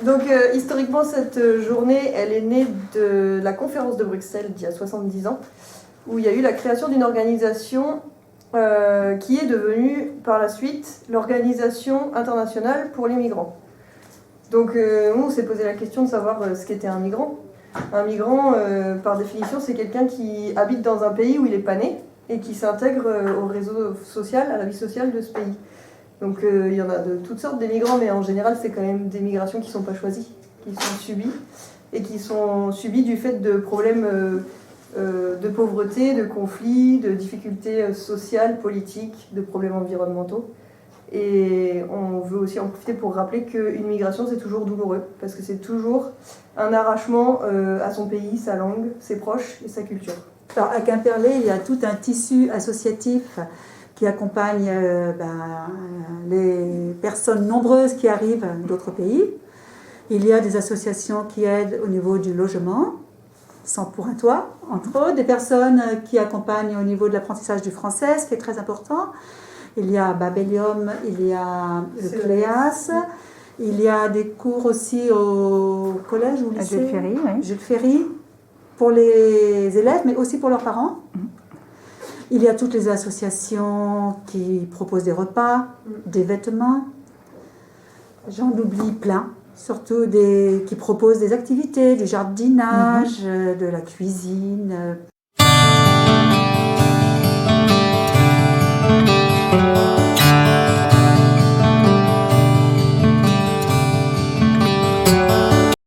Donc historiquement, cette journée, elle est née de la conférence de Bruxelles d'il y a 70 ans, où il y a eu la création d'une organisation qui est devenue par la suite l'Organisation internationale pour les migrants. Donc nous, on s'est posé la question de savoir ce qu'était un migrant. Un migrant, par définition, c'est quelqu'un qui habite dans un pays où il n'est pas né et qui s'intègre au réseau social, à la vie sociale de ce pays. Donc il y en a de toutes sortes des migrants, mais en général, c'est quand même des migrations qui ne sont pas choisies, qui sont subies, et qui sont subies du fait de problèmes de pauvreté, de conflits, de difficultés sociales, politiques, de problèmes environnementaux. Et on veut aussi en profiter pour rappeler qu'une migration, c'est toujours douloureux, parce que c'est toujours un arrachement à son pays, sa langue, ses proches et sa culture. Alors, à Quimperlé, il y a tout un tissu associatif qui accompagne les personnes nombreuses qui arrivent d'autres pays. Il y a des associations qui aident au niveau du logement, sans pour un toit, entre autres, des personnes qui accompagnent au niveau de l'apprentissage du français, ce qui est très important. Il y a Babellium, il y a le Cléas, il y a des cours aussi au collège ou au lycée. Jules Ferry, oui. Jules Ferry, pour les élèves, mais aussi pour leurs parents. Il y a toutes les associations qui proposent des repas, des vêtements. J'en oublie plein. Surtout qui proposent des activités, du jardinage, de la cuisine.